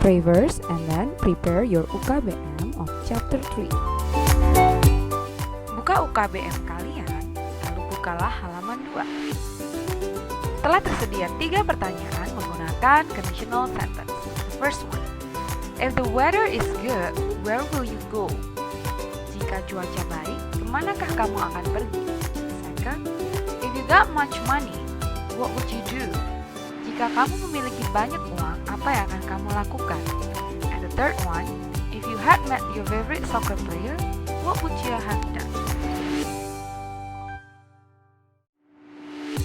pray verse and then prepare your UKBM of chapter 3. Buka UKBM kalian, lalu bukalah halaman 2. Telah tersedia 3 pertanyaan menggunakan conditional sentence. The first one, if the weather is good, where will you go? Jika cuaca baik, kemanakah kamu akan pergi? Second, if you got much money, what would you do? Jika kamu memiliki banyak uang, apa yang akan kamu lakukan? And the third one, if you had met your favorite soccer player, what would you have done?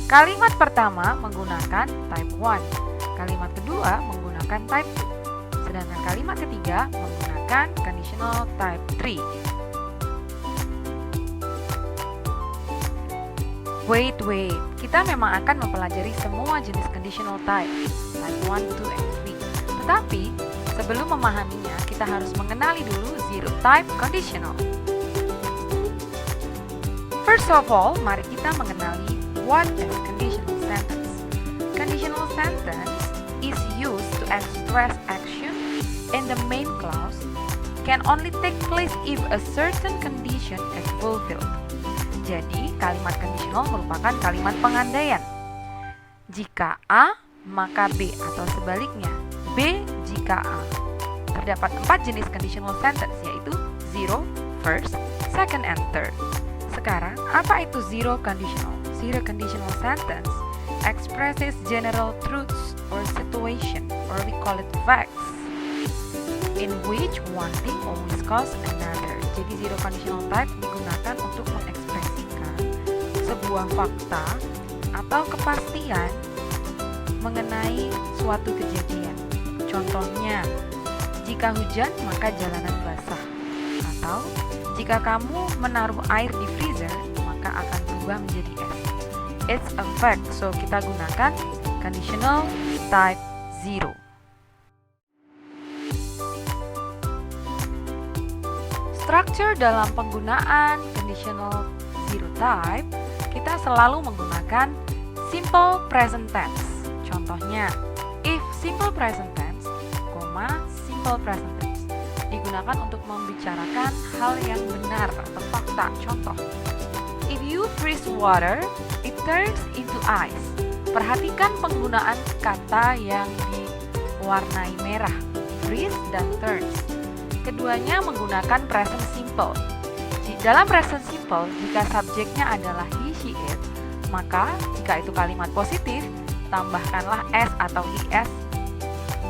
Kalimat pertama menggunakan type 1, kalimat kedua menggunakan type 2, sedangkan kalimat ketiga menggunakan conditional type 3. Wait, kita memang akan mempelajari semua jenis conditional type 1, 2, and 3. Tetapi, sebelum memahaminya, kita harus mengenali dulu zero type conditional. First of all, mari kita mengenali what is conditional sentence. Conditional sentence is used to express action in the main clause can only take place if a certain condition is fulfilled. Jadi, kalimat conditional merupakan kalimat pengandaian. Jika A, maka B, atau sebaliknya, B jika A. Terdapat 4 jenis conditional sentence, yaitu zero, first, second, and third. Sekarang, apa itu zero conditional? Zero conditional sentence expresses general truths or situation, or we call it facts, in which one thing always cause another. Jadi zero conditional type digunakan untuk mengekspresikan sebuah fakta atau kepastian mengenai suatu kejadian. Contohnya, jika hujan maka jalanan basah, atau jika kamu menaruh air di freezer maka akan berubah menjadi es. It's a fact, so kita gunakan conditional type 0. Structure dalam penggunaan conditional zero type, kita selalu menggunakan simple present tense. Contohnya, if simple present tense, simple present tense digunakan untuk membicarakan hal yang benar atau fakta. Contoh, if you freeze water, it turns into ice. Perhatikan penggunaan kata yang diwarnai merah, freeze dan turns. Keduanya menggunakan present simple. Dalam present simple, jika subjeknya adalah he, she, it, maka jika itu kalimat positif, tambahkanlah s atau is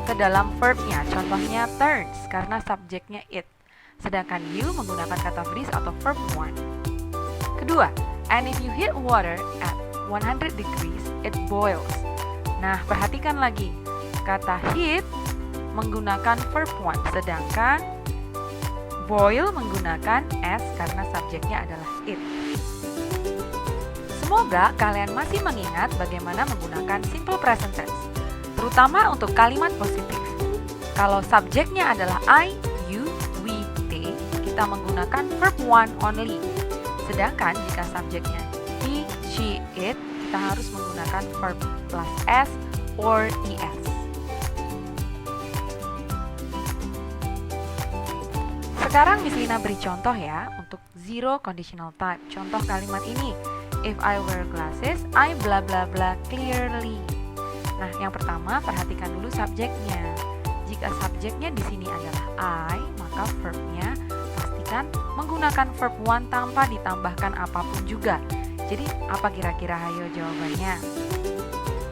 ke dalam verbnya. Contohnya turns karena subjeknya it. Sedangkan you menggunakan kata freeze atau verb 1. Kedua, and if you heat water at 100 degrees, it boils. Nah, perhatikan lagi. Kata heat menggunakan verb 1, sedangkan boil menggunakan s karena subjeknya adalah it. Semoga kalian masih mengingat bagaimana menggunakan simple present tense, terutama untuk kalimat positif. Kalau subjeknya adalah I, you, we, they, kita menggunakan verb 1 only. Sedangkan jika subjeknya he, she, it, kita harus menggunakan verb plus s or es. Sekarang Miss Lina beri contoh ya untuk zero conditional type. Contoh kalimat ini, if I wear glasses, I bla bla bla clearly. Nah, yang pertama perhatikan dulu subjeknya. Jika subjeknya di sini adalah I, maka verbnya pastikan menggunakan verb 1 tanpa ditambahkan apapun juga. Jadi, apa kira-kira hayo jawabannya?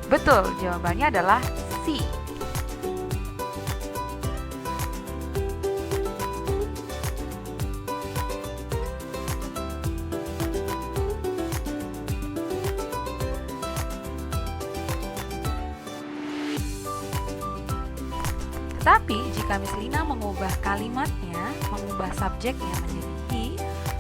Betul, jawabannya adalah C. Tetapi jika Miss Lina mengubah kalimatnya, mengubah subjeknya menjadi he,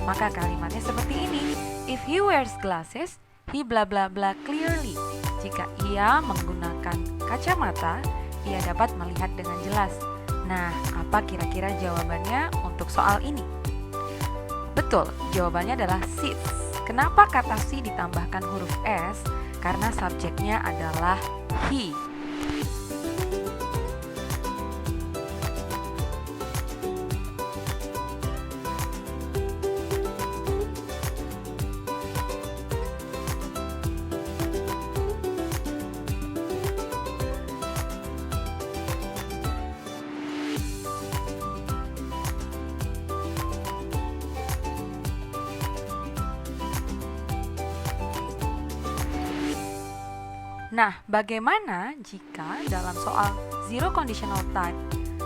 maka kalimatnya seperti ini. If he wears glasses, he bla bla bla clearly. Jika ia menggunakan kacamata, ia dapat melihat dengan jelas. Nah, apa kira-kira jawabannya untuk soal ini? Betul, jawabannya adalah seats. Kenapa kata si ditambahkan huruf s? Karena subjeknya adalah he. Nah, bagaimana jika dalam soal zero conditional type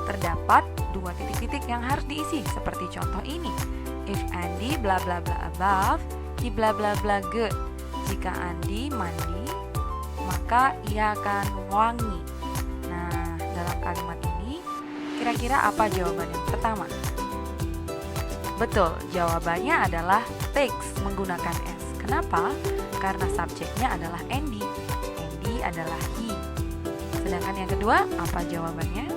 terdapat dua titik-titik yang harus diisi seperti contoh ini. If Andy bla bla bla above, he bla bla bla good. Jika Andy mandi, maka ia akan wangi. Nah, dalam kalimat ini kira-kira apa jawaban yang pertama? Betul, jawabannya adalah takes menggunakan S. Kenapa? Karena subjeknya adalah Andy. Andy adalah he. Sedangkan yang kedua, apa jawabannya?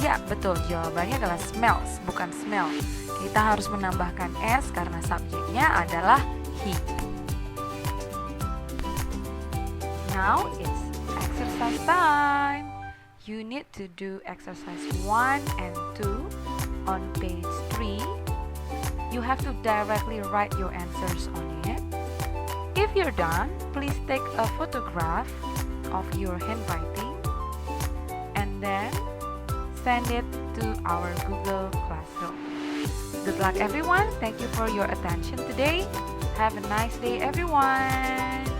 Ya, betul, jawabannya adalah smells, bukan smell. Kita harus menambahkan S karena subjeknya adalah he. Now it's exercise time. You need to do exercise 1 and 2 on page 3. You have to directly write your answers on it. If you're done, please take a photograph of your handwriting and then send it to our Google Classroom. Good luck everyone. Thank you for your attention today. Have a nice day everyone.